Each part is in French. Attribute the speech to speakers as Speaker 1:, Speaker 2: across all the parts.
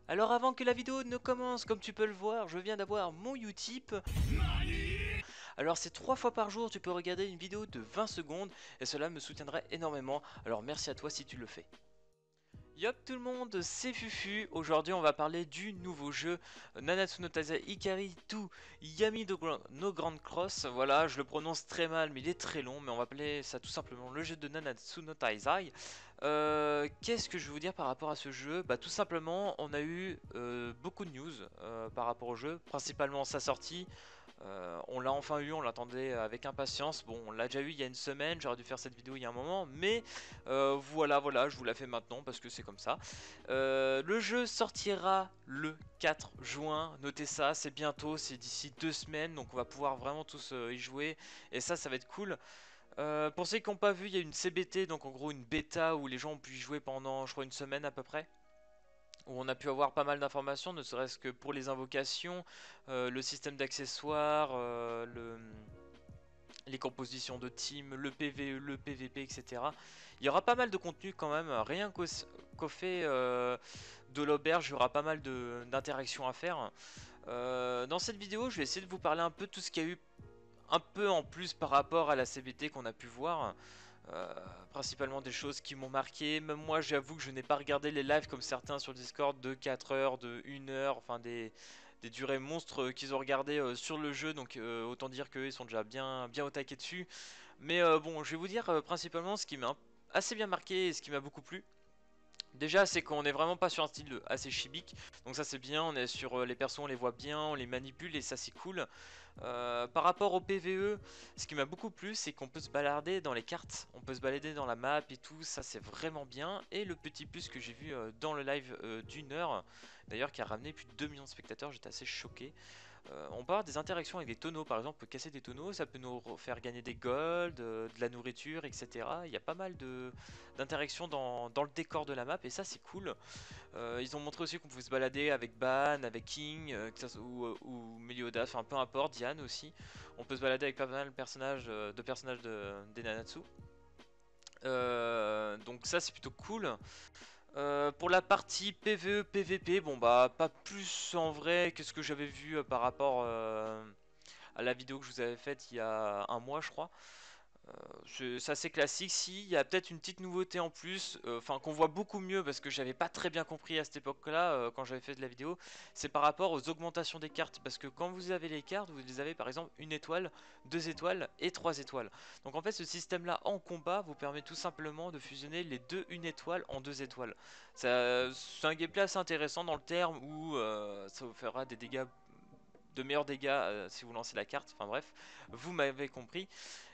Speaker 1: Alors avant que la vidéo ne commence, comme tu peux le voir, je viens d'avoir mon Utip. Alors c'est 3 fois par jour, tu peux regarder une vidéo de 20 secondes et cela me soutiendrait énormément. Alors merci à toi si tu le fais. Yop tout le monde, c'est Fufu. Aujourd'hui on va parler du nouveau jeu Nanatsu no Taizai Ikari 2 Yami no Grand Cross. Voilà, je le prononce très mal mais il est très long, mais on va appeler ça tout simplement le jeu de Nanatsu no Taizai. Qu'est-ce que je vais vous dire par rapport à ce jeu? Bah tout simplement on a eu beaucoup de news par rapport au jeu, principalement sa sortie. On l'a enfin eu, on l'attendait avec impatience. Bon, on l'a déjà eu il y a une semaine, j'aurais dû faire cette vidéo il y a un moment, mais voilà, je vous la fais maintenant parce que c'est comme ça. Le jeu sortira le 4 juin, notez ça, c'est bientôt, c'est d'ici 2 semaines, donc on va pouvoir vraiment tous y jouer, et ça va être cool. Pour ceux qui n'ont pas vu, il y a une CBT, donc en gros une bêta où les gens ont pu y jouer pendant, je crois, une semaine à peu près, où on a pu avoir pas mal d'informations, ne serait-ce que pour les invocations, le système d'accessoires, les compositions de team, le PvE, le PvP, etc. Il y aura pas mal de contenu quand même, rien qu'au fait de l'auberge, il y aura pas mal d'interactions à faire. Dans cette vidéo, je vais essayer de vous parler un peu de tout ce qu'il y a eu un peu en plus par rapport à la CBT qu'on a pu voir. Principalement des choses qui m'ont marqué. Même moi, j'avoue que je n'ai pas regardé les lives comme certains sur Discord de 4 heures, de 1 heure, enfin des durées monstres qu'ils ont regardé sur le jeu. Donc autant dire qu'eux ils sont déjà bien au taquet dessus. Mais bon, je vais vous dire principalement ce qui m'a assez bien marqué et ce qui m'a beaucoup plu. Déjà, c'est qu'on est vraiment pas sur un style assez chibique, donc ça c'est bien, on est sur les persos, on les voit bien, on les manipule et ça c'est cool. Par rapport au PvE, ce qui m'a beaucoup plu, c'est qu'on peut se balader dans les cartes, on peut se balader dans la map et tout, ça c'est vraiment bien. Et le petit plus que j'ai vu dans le live d'une heure, d'ailleurs qui a ramené plus de 2 millions de spectateurs, j'étais assez choqué. On peut avoir des interactions avec des tonneaux, par exemple, on peut casser des tonneaux, ça peut nous faire gagner des gold, de la nourriture, etc. Il y a pas mal d'interactions dans le décor de la map et ça c'est cool. Ils ont montré aussi qu'on pouvait se balader avec Ban, avec King, ou Meliodas, enfin peu importe, Diane aussi. On peut se balader avec pas mal de personnages des Nanatsu. Donc ça c'est plutôt cool. Pour la partie PvE, PvP, bon bah pas plus en vrai que ce que j'avais vu par rapport à la vidéo que je vous avais faite il y a un mois je crois. C'est assez classique. Si, il y a peut-être une petite nouveauté en plus, enfin qu'on voit beaucoup mieux parce que j'avais pas très bien compris à cette époque-là quand j'avais fait de la vidéo, c'est par rapport aux augmentations des cartes. Parce que quand vous avez les cartes, vous les avez par exemple 1 étoile, 2 étoiles et 3 étoiles. Donc en fait, ce système-là en combat vous permet tout simplement de fusionner les deux 1 étoile en 2 étoiles. C'est un gameplay assez intéressant dans le terme où ça vous fera des dégâts, de meilleurs dégâts si vous lancez la carte, enfin bref, vous m'avez compris.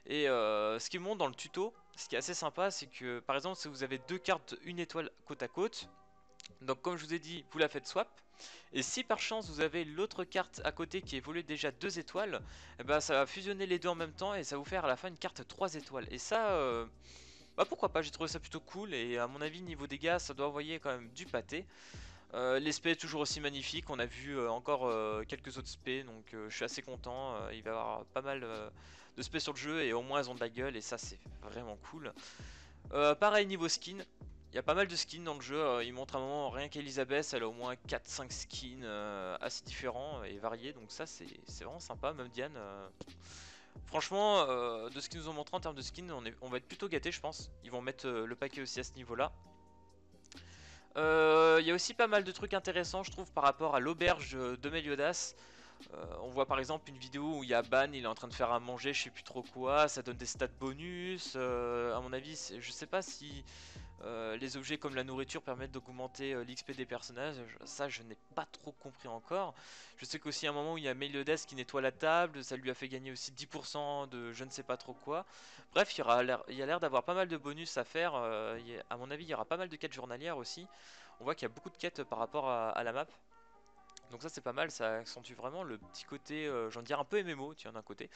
Speaker 1: Et ce qui montre dans le tuto, ce qui est assez sympa, c'est que par exemple si vous avez deux cartes 1 étoile côte à côte, donc comme je vous ai dit, vous la faites swap, et si par chance vous avez l'autre carte à côté qui évolue déjà 2 étoiles, et ben ça va fusionner les deux en même temps et ça va vous faire à la fin une carte 3 étoiles. Et ça, bah pourquoi pas, j'ai trouvé ça plutôt cool et à mon avis niveau dégâts ça doit envoyer quand même du pâté. L'espé est toujours aussi magnifique, on a vu encore quelques autres spés, donc je suis assez content, il va y avoir pas mal de spés sur le jeu et au moins elles ont de la gueule et ça c'est vraiment cool. Pareil niveau skin, il y a pas mal de skins dans le jeu, il montre à un moment rien qu'Elisabeth, elle a au moins 4-5 skins assez différents et variés, donc ça c'est vraiment sympa, même Diane. Franchement, de ce qu'ils nous ont montré en termes de skins, on va être plutôt gâtés je pense, ils vont mettre le paquet aussi à ce niveau là. Il y a aussi pas mal de trucs intéressants je trouve par rapport à l'auberge de Meliodas. On voit par exemple une vidéo où il y a Ban, il est en train de faire à manger, je sais plus trop quoi, ça donne des stats bonus. À mon avis, je sais pas si les objets comme la nourriture permettent d'augmenter l'XP des personnages, ça je n'ai pas trop compris encore. Je sais qu'aussi à un moment où il y a Meliodas qui nettoie la table, ça lui a fait gagner aussi 10% de je ne sais pas trop quoi. Bref, il y a l'air d'avoir pas mal de bonus à faire, à mon avis il y aura pas mal de quêtes journalières aussi. On voit qu'il y a beaucoup de quêtes par rapport à la map. Donc ça c'est pas mal, ça accentue vraiment le petit côté, j'en dire un peu MMO, tiens d'un côté.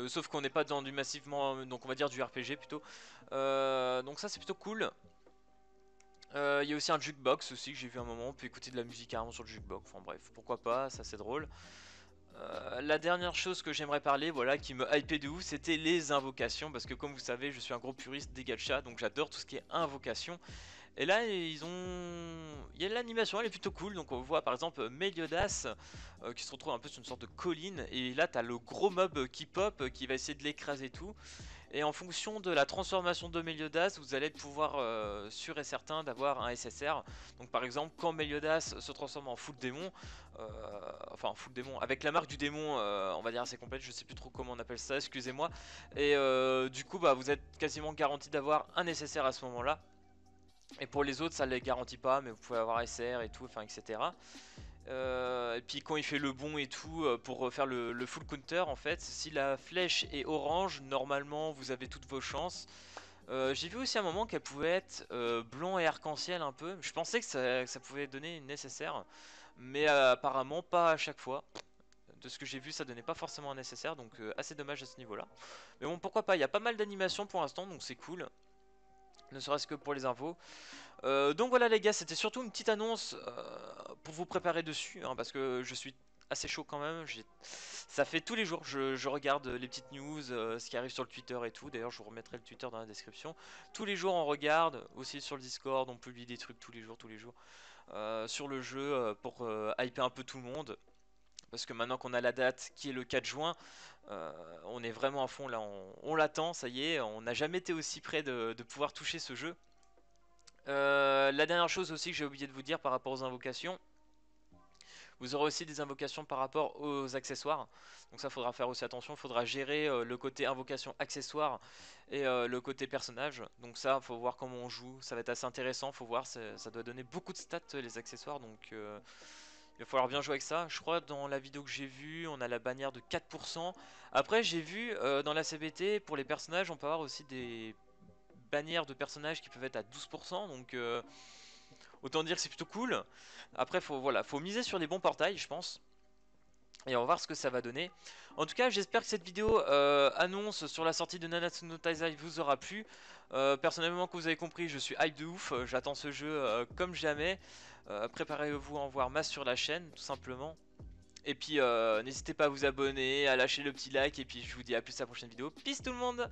Speaker 1: Sauf qu'on n'est pas dans du massivement, donc on va dire du RPG plutôt. Donc ça c'est plutôt cool. Il y a aussi un jukebox aussi que j'ai vu un moment, on peut écouter de la musique carrément sur le jukebox, enfin bref, pourquoi pas, ça c'est drôle. La dernière chose que j'aimerais parler, voilà, qui me hypait de ouf, c'était les invocations, parce que comme vous savez, je suis un gros puriste des gachas, donc j'adore tout ce qui est invocation. Et là, il y a l'animation, elle est plutôt cool. Donc on voit par exemple Meliodas qui se retrouve un peu sur une sorte de colline. Et là, t'as le gros mob qui pop, qui va essayer de l'écraser et tout. Et en fonction de la transformation de Meliodas, vous allez pouvoir sûr et certain d'avoir un SSR. Donc par exemple, quand Meliodas se transforme en full démon, euh, enfin full démon, avec la marque du démon, on va dire assez complète, je sais plus trop comment on appelle ça, excusez-moi. Et du coup, bah, vous êtes quasiment garanti d'avoir un SSR à ce moment-là. Et pour les autres, ça ne les garantit pas, mais vous pouvez avoir SR et tout, enfin etc. Et puis quand il fait le bon et tout, pour faire le full counter en fait, si la flèche est orange, normalement vous avez toutes vos chances. J'ai vu aussi à un moment qu'elle pouvait être blanc et arc-en-ciel un peu. Je pensais que ça pouvait donner une nécessaire, mais apparemment pas à chaque fois. De ce que j'ai vu, ça donnait pas forcément un nécessaire, donc assez dommage à ce niveau-là. Mais bon, pourquoi pas, il y a pas mal d'animations pour l'instant, donc c'est cool. Ne serait-ce que pour les infos. Donc voilà les gars, c'était surtout une petite annonce pour vous préparer dessus, hein, parce que je suis assez chaud quand même. Ça fait tous les jours, je regarde les petites news, ce qui arrive sur le Twitter et tout. D'ailleurs, je vous remettrai le Twitter dans la description. Tous les jours, on regarde, aussi sur le Discord, on publie des trucs tous les jours, sur le jeu pour hyper un peu tout le monde. Parce que maintenant qu'on a la date qui est le 4 juin, on est vraiment à fond là, on l'attend, ça y est, on n'a jamais été aussi près de pouvoir toucher ce jeu. La dernière chose aussi que j'ai oublié de vous dire par rapport aux invocations, vous aurez aussi des invocations par rapport aux accessoires. Donc ça faudra faire aussi attention, il faudra gérer le côté invocation accessoire et le côté personnage. Donc ça, faut voir comment on joue, ça va être assez intéressant, faut voir, ça doit donner beaucoup de stats les accessoires, donc il va falloir bien jouer avec ça. Je crois dans la vidéo que j'ai vue, on a la bannière de 4%. Après j'ai vu dans la CBT, pour les personnages, on peut avoir aussi des bannières de personnages qui peuvent être à 12%, donc autant dire que c'est plutôt cool. Après, faut miser sur des bons portails, je pense. Et on va voir ce que ça va donner. En tout cas, j'espère que cette vidéo annonce sur la sortie de Nanatsu no Taizai vous aura plu. Personnellement, comme vous avez compris, je suis hype de ouf. J'attends ce jeu comme jamais. Préparez-vous à en voir masse sur la chaîne, tout simplement. Et puis, n'hésitez pas à vous abonner, à lâcher le petit like. Et puis, je vous dis à plus à la prochaine vidéo. Peace tout le monde!